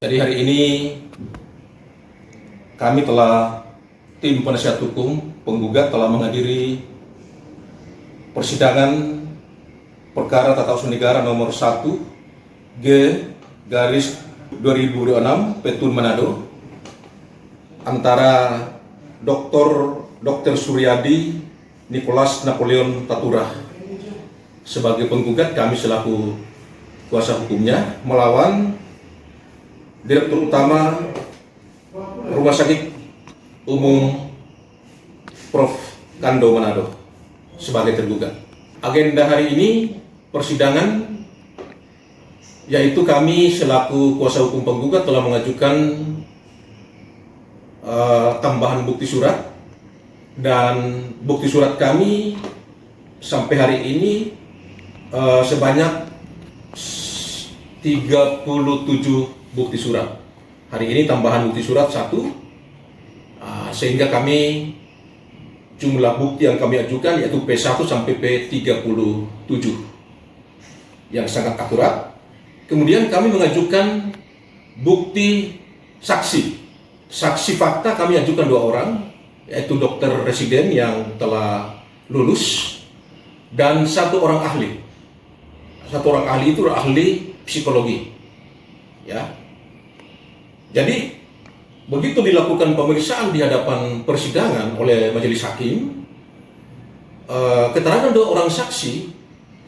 Jadi hari ini kami tim penasihat hukum penggugat telah menghadiri persidangan perkara tata usaha negara nomor 1 G/2026 Petun Manado antara Dr. Suryadi Nicholas Napoleon Tatura sebagai penggugat, kami selaku kuasa hukumnya, melawan Direktur Utama Rumah Sakit Umum Prof. Kando Manado sebagai tergugat. Agenda hari ini persidangan, yaitu kami selaku kuasa hukum penggugat telah mengajukan tambahan bukti surat, dan bukti surat kami sampai hari ini sebanyak 37 bukti surat. Hari ini tambahan bukti surat 1, sehingga kami jumlah bukti yang kami ajukan yaitu P1 sampai P37 yang sangat akurat. Kemudian kami mengajukan bukti saksi fakta, kami ajukan 2 orang, yaitu dokter residen yang telah lulus dan 1 orang ahli. 1 orang ahli itu ahli psikologi, ya. Jadi begitu dilakukan pemeriksaan di hadapan persidangan oleh majelis hakim, keterangan 2 orang saksi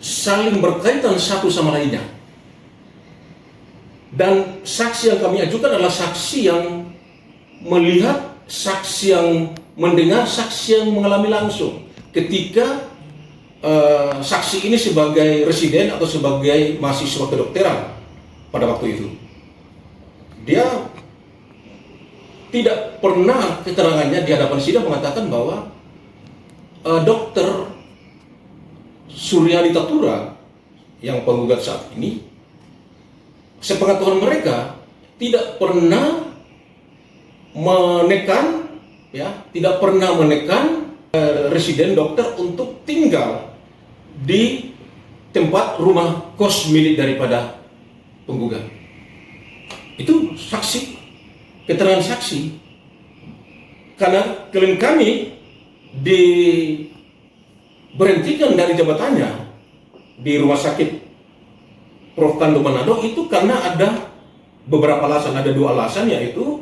saling berkaitan satu sama lainnya. Dan saksi yang kami ajukan adalah saksi yang melihat, saksi yang mendengar, saksi yang mengalami langsung ketika saksi ini sebagai residen atau sebagai mahasiswa kedokteran pada waktu itu. Dia tidak pernah keterangannya di hadapan sidang mengatakan bahwa Dr. Suryadi Tatura yang penggugat saat ini, sepengetahuan mereka, tidak pernah menekan, tidak pernah menekan residen dokter untuk tinggal di tempat rumah kos milik daripada penggugat. Itu saksi, keterangan saksi. Karena klien kami diberhentikan dari jabatannya di rumah sakit Prof. Kando Manado itu karena ada beberapa alasan, ada 2 alasan, yaitu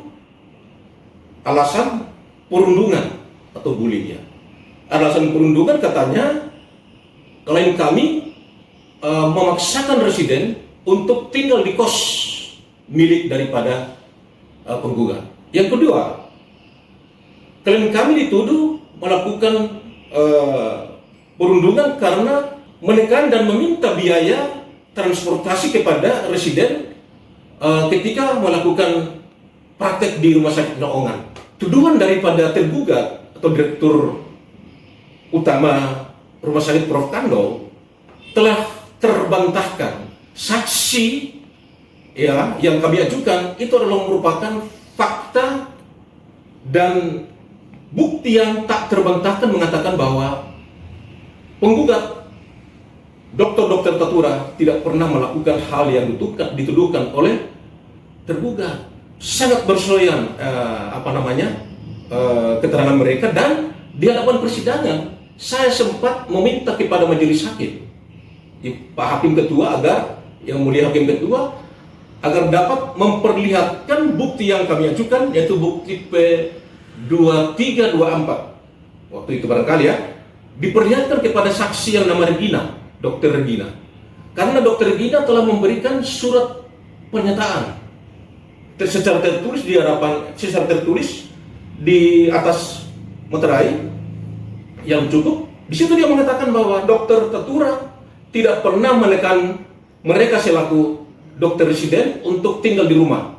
alasan perundungan atau bullying, ya. Alasan perundungan, katanya klien kami memaksakan residen untuk tinggal di kos milik daripada penggugat. Yang kedua, klien kami dituduh melakukan perundungan karena menekan dan meminta biaya transportasi kepada residen ketika melakukan praktek di rumah sakit Naongan. Tuduhan daripada tergugat atau Direktur Utama Rumah Sakit Prof. Kando telah terbantahkan. Saksi, ya, yang kami ajukan itu adalah merupakan fakta dan bukti yang tak terbantahkan, mengatakan bahwa penggugat Dr. Tatura tidak pernah melakukan hal yang dituduhkan oleh tergugat. Sangat bersesuaian keterangan mereka, dan di hadapan persidangan saya sempat meminta kepada majelis hakim, Pak Hakim Ketua, yang mulia Hakim Ketua, agar dapat memperlihatkan bukti yang kami ajukan, yaitu bukti P2324. Waktu itu barangkali, ya, diperlihatkan kepada saksi yang nama Regina, Dr. Regina. Karena Dr. Regina telah memberikan surat pernyataan secara tertulis di atas materai yang cukup. Di situ dia mengatakan bahwa Dr. Tatura tidak pernah menekan mereka selaku dokter residen untuk tinggal di rumah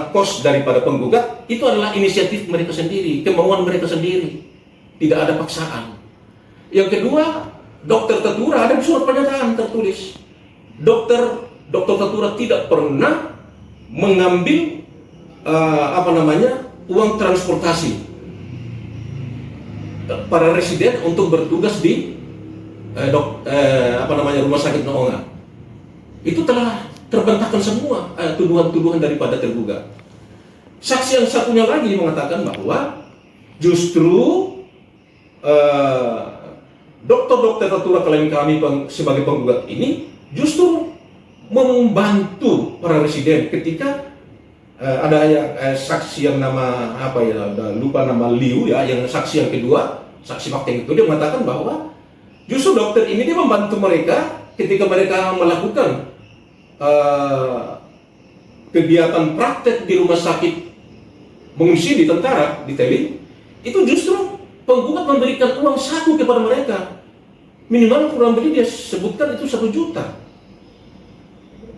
kos daripada penggugat. Itu adalah inisiatif mereka sendiri, kemauan mereka sendiri, tidak ada paksaan. Yang kedua, Dr. Tatura ada surat pernyataan tertulis. Dr. Tatura tidak pernah mengambil uang transportasi para residen untuk bertugas di rumah sakit Naongan. Itu telah terbantahkan semua tuduhan-tuduhan daripada tergugat. Saksi yang satunya lagi mengatakan bahwa justru dokter-dokter tertura klien kami sebagai penggugat ini justru membantu para residen ketika ada yang saksi yang nama apa ya, lupa nama Liu ya, yang saksi yang kedua, saksi fakta itu, dia mengatakan bahwa justru dokter ini dia membantu mereka ketika mereka melakukan kegiatan praktek di rumah sakit mengungsi di tentara di Teli, itu justru penggugat memberikan uang saku kepada mereka, minimal kurang lebih dia sebutkan itu 1 juta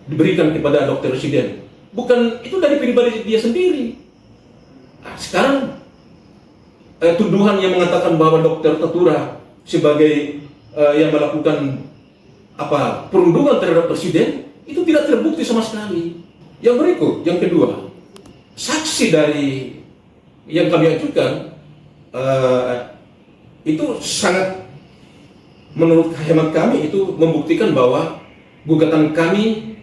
diberikan kepada dokter residen, bukan itu dari pribadi dia sendiri. Nah, sekarang tuduhan yang mengatakan bahwa dokter tertura sebagai yang melakukan perundungan terhadap presiden itu tidak terbukti sama sekali. Yang berikut, yang kedua, saksi dari yang kami ajukan itu sangat, menurut hemat kami itu membuktikan bahwa gugatan kami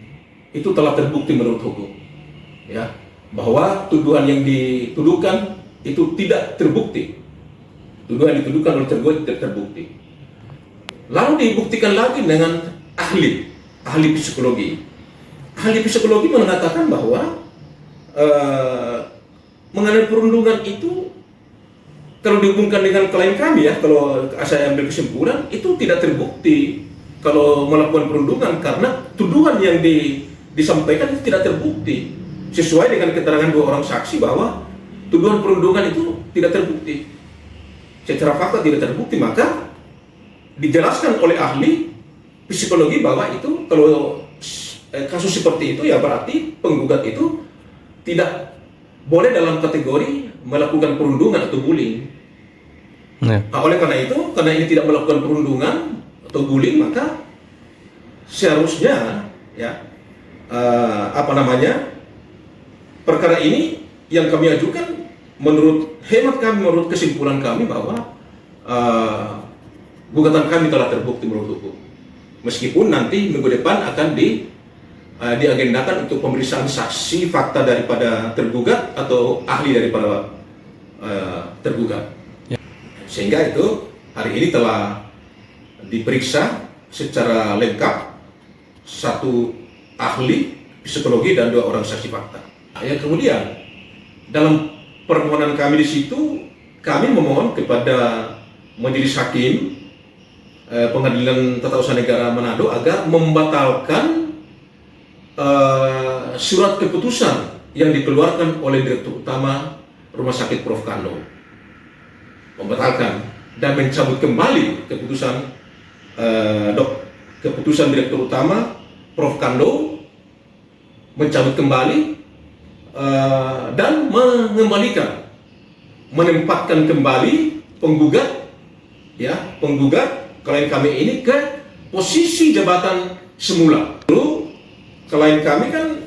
itu telah terbukti menurut hukum, ya, bahwa tuduhan yang dituduhkan itu tidak terbukti, tuduhan yang dituduhkan oleh tergugat tidak terbukti. Lalu dibuktikan lagi dengan ahli psikologi. Ahli psikologi mengatakan bahwa mengenai perundungan itu kalau dihubungkan dengan klien kami ya, kalau saya ambil kesimpulan itu tidak terbukti kalau melakukan perundungan karena tuduhan yang disampaikan itu tidak terbukti sesuai dengan keterangan 2 orang saksi bahwa tuduhan perundungan itu tidak terbukti, secara fakta tidak terbukti. Maka dijelaskan oleh ahli psikologi bahwa itu kalau kasus seperti itu ya berarti penggugat itu tidak boleh dalam kategori melakukan perundungan atau bullying. Nah, oleh karena itu, karena ini tidak melakukan perundungan atau bullying, maka seharusnya ya perkara ini yang kami ajukan menurut hemat kami, menurut kesimpulan kami bahwa gugatan kami telah terbukti menurut hukum. Meskipun nanti minggu depan akan diagendakan untuk pemeriksaan saksi fakta daripada tergugat atau ahli daripada tergugat. Ya. Sehingga itu hari ini telah diperiksa secara lengkap 1 ahli psikologi dan 2 orang saksi fakta. Yang kemudian dalam permohonan kami di situ kami memohon kepada Majelis Hakim Pengadilan Tata Usaha Negara Manado agar membatalkan surat keputusan yang dikeluarkan oleh Direktur Utama Rumah Sakit Prof. Kando, membatalkan dan mencabut kembali keputusan Direktur Utama Prof. Kando, mencabut kembali dan menempatkan kembali penggugat klien kami ini ke posisi jabatan semula. Lalu klien kami kan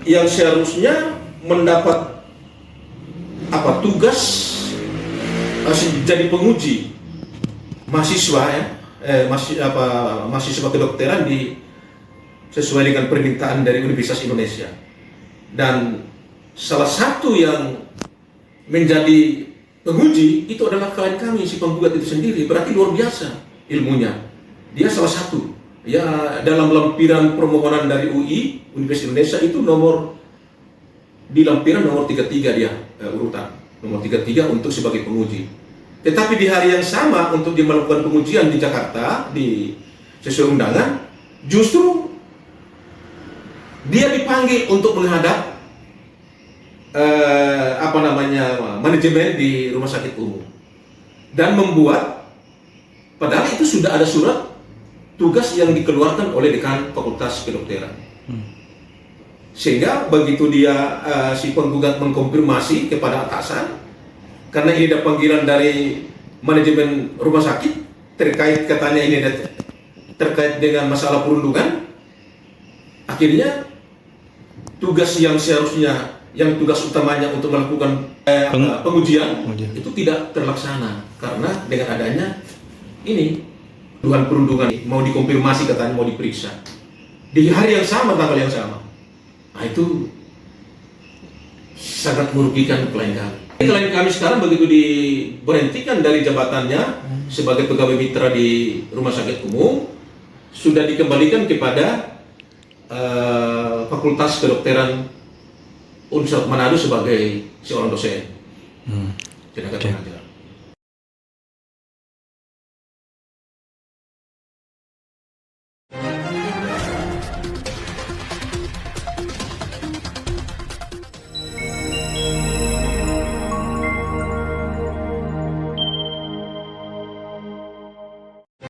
yang seharusnya mendapat tugas jadi penguji mahasiswa mahasiswa kedokteran sesuai dengan permintaan dari Universitas Indonesia, dan salah satu yang menjadi penguji itu adalah klien kami, si penggugat itu sendiri. Berarti luar biasa ilmunya. Dia salah satu ya dalam lampiran permohonan dari UI Universitas Indonesia itu di lampiran nomor 33 dia urutan nomor 33 untuk sebagai penguji. Tetapi di hari yang sama untuk dia melakukan pengujian di Jakarta sesuai undangan, justru dia dipanggil untuk menghadap manajemen di rumah sakit umum dan membuat, padahal itu sudah ada surat tugas yang dikeluarkan oleh dekan Fakultas Kedokteran. Sehingga begitu dia si penggugat mengkonfirmasi kepada atasan, karena ini ada panggilan dari manajemen rumah sakit terkait, katanya ini terkait dengan masalah perundungan, akhirnya tugas yang seharusnya tugas utamanya untuk melakukan pengujian itu tidak terlaksana karena dengan adanya ini tuduhan perundungan mau dikonfirmasi, katanya mau diperiksa. di hari yang sama, tanggal yang sama. Nah itu sangat merugikan klien kami. Klien kami sekarang begitu diberhentikan dari jabatannya sebagai pegawai mitra di rumah sakit umum, sudah dikembalikan kepada Fakultas Kedokteran Universitas Manado sebagai seorang dosen. Tenaga pengajar.